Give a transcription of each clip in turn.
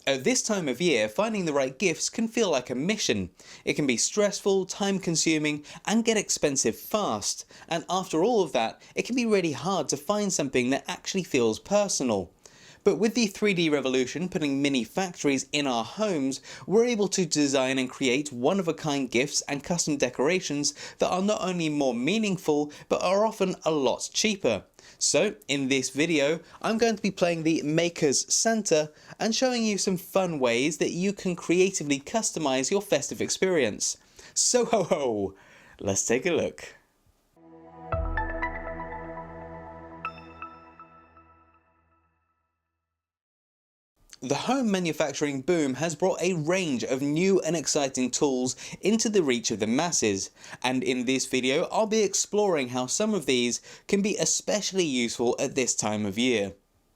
At this time of year, finding the right gifts can feel like a mission. It can be stressful, time consuming, and get expensive fast. And after all of that, it can be really hard to find something that actually feels personal. But with the 3D revolution putting mini factories in our homes, we're able to design and create one-of-a-kind gifts and custom decorations that are not only more meaningful, but are often a lot cheaper. So in this video, I'm going to be playing the Maker's Santa and showing you some fun ways that you can creatively customize your festive experience. So ho ho! Let's take a look. The home manufacturing boom has brought a range of new and exciting tools into the reach of the masses, and in this video I'll be exploring how some of these can be especially useful at this time of year.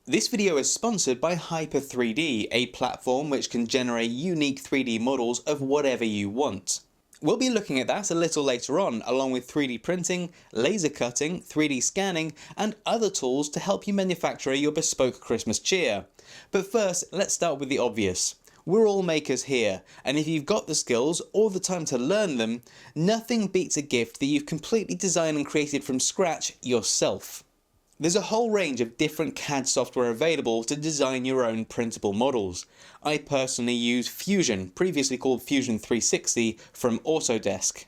This video is sponsored by Hyper 3D, a platform which can generate unique 3D models of whatever you want. We'll be looking at that a little later on, along with 3D printing, laser cutting, 3D scanning, and other tools to help you manufacture your bespoke Christmas cheer. But first, let's start with the obvious. We're all makers here, and if you've got the skills or the time to learn them, nothing beats a gift that you've completely designed and created from scratch yourself. There's a whole range of different CAD software available to design your own printable models. I personally use Fusion, previously called Fusion 360, from Autodesk.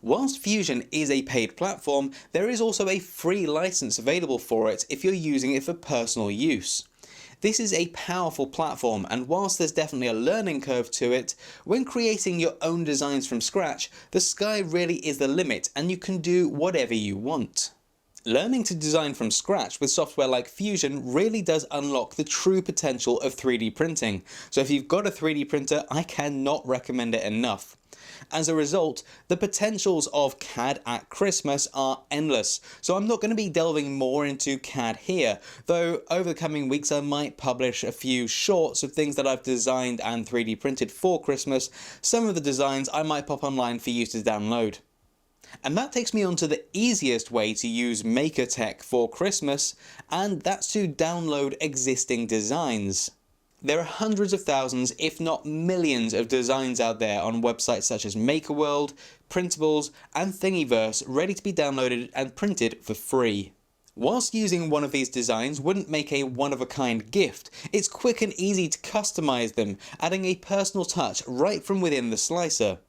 Whilst Fusion is a paid platform, there is also a free license available for it if you're using it for personal use. This is a powerful platform, and whilst there's definitely a learning curve to it, when creating your own designs from scratch, the sky really is the limit and you can do whatever you want. Learning to design from scratch with software like Fusion really does unlock the true potential of 3D printing, so if you've got a 3D printer, I cannot recommend it enough. As a result, the potentials of CAD at Christmas are endless, so I'm not going to be delving more into CAD here, though over the coming weeks I might publish a few shorts of things that I've designed and 3D printed for Christmas. Some of the designs I might pop online for you to download. And that takes me on to the easiest way to use Maker Tech for Christmas, and that's to download existing designs. There are hundreds of thousands, if not millions, of designs out there on websites such as MakerWorld, Printables, and Thingiverse ready to be downloaded and printed for free. Whilst using one of these designs wouldn't make a one-of-a-kind gift, it's quick and easy to customize them, adding a personal touch right from within the slicer.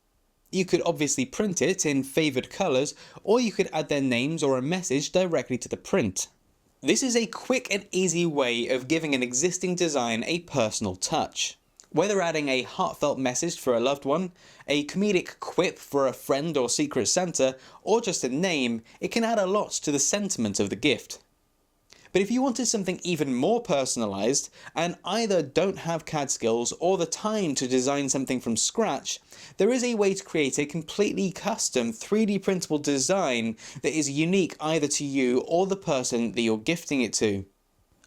You could obviously print it in favoured colours, or you could add their names or a message directly to the print. This is a quick and easy way of giving an existing design a personal touch. Whether adding a heartfelt message for a loved one, a comedic quip for a friend or secret Santa, or just a name, it can add a lot to the sentiment of the gift. But if you wanted something even more personalised, and either don't have CAD skills or the time to design something from scratch, there is a way to create a completely custom 3D printable design that is unique either to you or the person that you're gifting it to.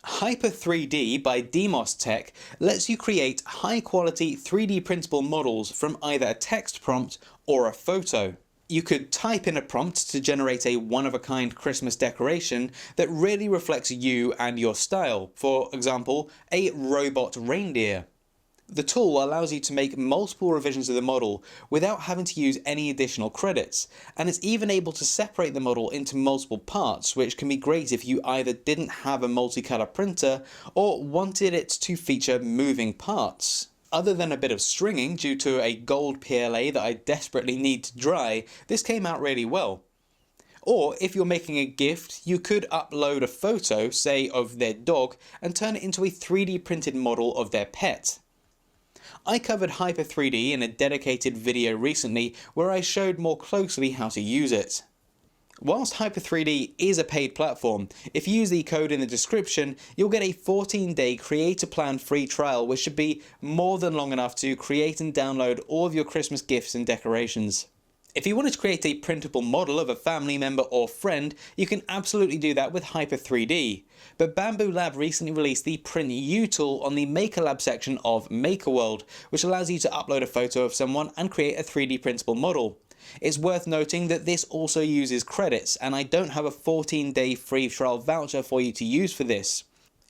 Hyper 3D by Demos Tech lets you create high quality 3D printable models from either a text prompt or a photo. You could type in a prompt to generate a one-of-a-kind Christmas decoration that really reflects you and your style, for example, a robot reindeer. The tool allows you to make multiple revisions of the model without having to use any additional credits, and it's even able to separate the model into multiple parts, which can be great if you either didn't have a multicolour printer or wanted it to feature moving parts. Other than a bit of stringing due to a gold PLA that I desperately need to dry, this came out really well. Or if you're making a gift, you could upload a photo, say of their dog, and turn it into a 3D printed model of their pet. I covered Hyper 3D in a dedicated video recently where I showed more closely how to use it. Whilst Hyper 3D is a paid platform, if you use the code in the description, you'll get a 14-day Creator Plan free trial, which should be more than long enough to create and download all of your Christmas gifts and decorations. If you wanted to create a printable model of a family member or friend, you can absolutely do that with Hyper 3D. But Bamboo Lab recently released the Print You tool on the Maker Lab section of MakerWorld, which allows you to upload a photo of someone and create a 3D printable model. It's worth noting that this also uses credits, and I don't have a 14-day free trial voucher for you to use for this.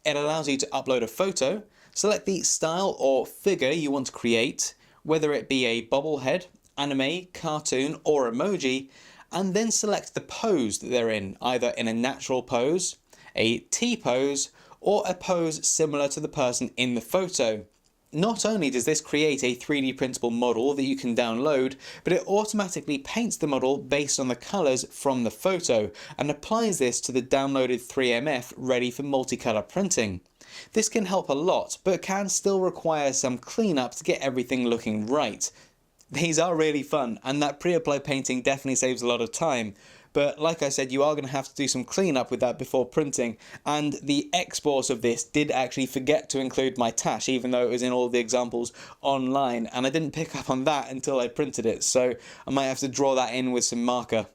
It allows you to upload a photo, Select the style or figure you want to create, whether it be a bobblehead, anime, cartoon, or emoji, and then select the pose that they're in, either in a natural pose, a T-pose, or a pose similar to the person in the photo. Not only does this create a 3D printable model that you can download, but it automatically paints the model based on the colours from the photo and applies this to the downloaded 3MF ready for multicolour printing. This can help a lot, but can still require some cleanup to get everything looking right. These are really fun, and that pre-apply painting definitely saves a lot of time. But like I said, you are going to have to do some cleanup with that before printing, and the export of this did actually forget to include my tash, even though it was in all the examples online, and I didn't pick up on that until I printed it, so I might have to draw that in with some marker.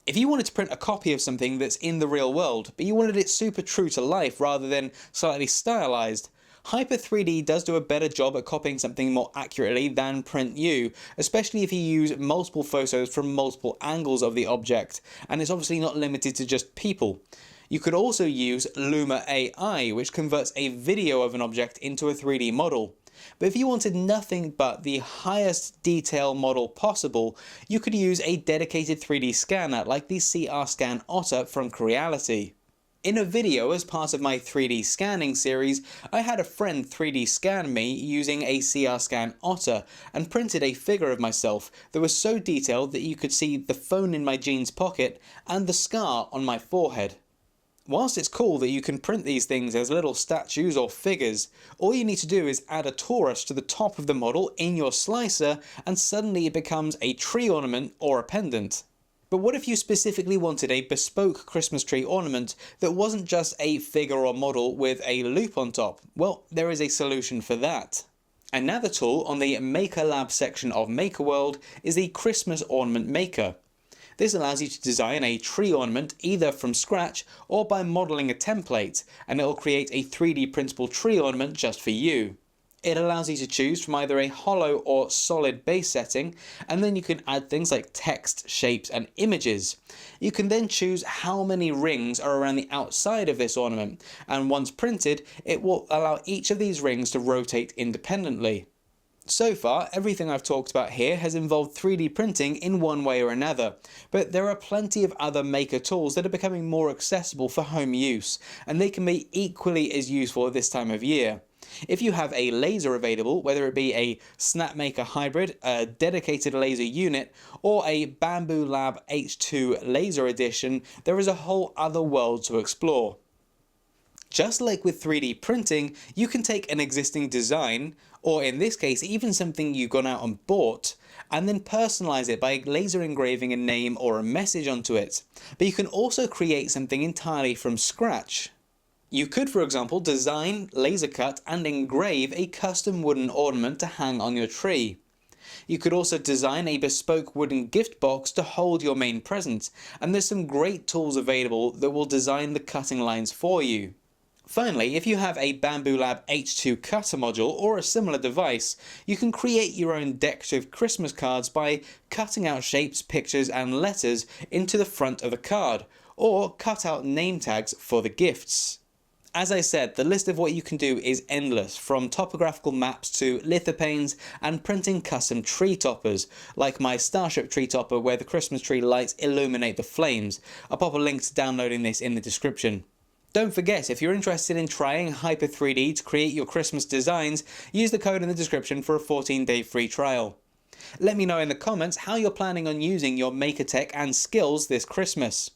If you wanted to print a copy of something that's in the real world, but you wanted it super true to life rather than slightly stylized, Hyper 3D does do a better job at copying something more accurately than PrintU, especially if you use multiple photos from multiple angles of the object, and it's obviously not limited to just people. You could also use Luma AI, which converts a video of an object into a 3D model. But if you wanted nothing but the highest detail model possible, you could use a dedicated 3D scanner like the CR Scan Otter from Creality. In a video as part of my 3D scanning series, I had a friend 3D scan me using a CR Scan Otter and printed a figure of myself that was so detailed that you could see the phone in my jeans pocket and the scar on my forehead. Whilst it's cool that you can print these things as little statues or figures, all you need to do is add a torus to the top of the model in your slicer and suddenly it becomes a tree ornament or a pendant. But what if you specifically wanted a bespoke Christmas tree ornament that wasn't just a figure or model with a loop on top? Well, there is a solution for that. Another tool on the Maker Lab section of MakerWorld is the Christmas Ornament Maker. This allows you to design a tree ornament either from scratch or by modelling a template, and it will create a 3D printable tree ornament just for you. It allows you to choose from either a hollow or solid base setting, and then you can add things like text, shapes and images. You can then choose how many rings are around the outside of this ornament, and once printed, it will allow each of these rings to rotate independently. So far, everything I've talked about here has involved 3D printing in one way or another, but there are plenty of other maker tools that are becoming more accessible for home use, and they can be equally as useful at this time of year. If you have a laser available, whether it be a Snapmaker Hybrid, a dedicated laser unit, or a Bamboo Lab H2 laser edition, there is a whole other world to explore. Just like with 3D printing, you can take an existing design, or in this case even something you've gone out and bought, and then personalize it by laser engraving a name or a message onto it. But you can also create something entirely from scratch. You could, for example, design, laser cut and engrave a custom wooden ornament to hang on your tree. You could also design a bespoke wooden gift box to hold your main present, and there's some great tools available that will design the cutting lines for you. Finally, if you have a Bamboo Lab H2 cutter module or a similar device, you can create your own decorative Christmas cards by cutting out shapes, pictures and letters into the front of the card, or cut out name tags for the gifts. As I said, the list of what you can do is endless, from topographical maps to lithopanes and printing custom tree toppers, like my Starship tree topper where the Christmas tree lights illuminate the flames. I'll pop a link to downloading this in the description. Don't forget, if you're interested in trying Hyper 3D to create your Christmas designs, use the code in the description for a 14-day free trial. Let me know in the comments how you're planning on using your Maker Tech and skills this Christmas.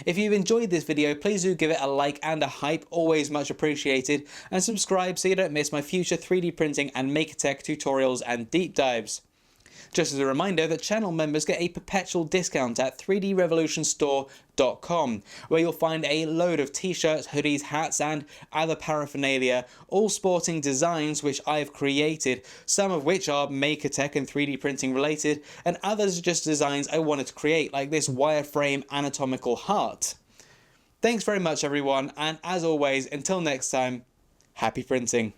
If you've enjoyed this video, please do give it a like and a hype, always much appreciated, and subscribe so you don't miss my future 3D printing and Maker Tech tutorials and deep dives. Just as a reminder that channel members get a perpetual discount at 3drevolutionstore.com, where you'll find a load of t-shirts, hoodies, hats and other paraphernalia, all sporting designs which I've created, some of which are Maker Tech and 3D printing related, and others are just designs I wanted to create, like this wireframe anatomical heart. Thanks very much everyone, and as always, until next time, happy printing.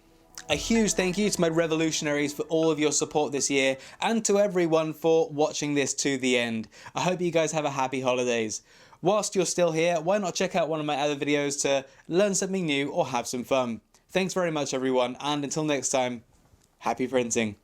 A huge thank you to my revolutionaries for all of your support this year, and to everyone for watching this to the end. I hope you guys have a happy holidays. Whilst you're still here, why not check out one of my other videos to learn something new or have some fun. Thanks very much everyone, and until next time, happy printing.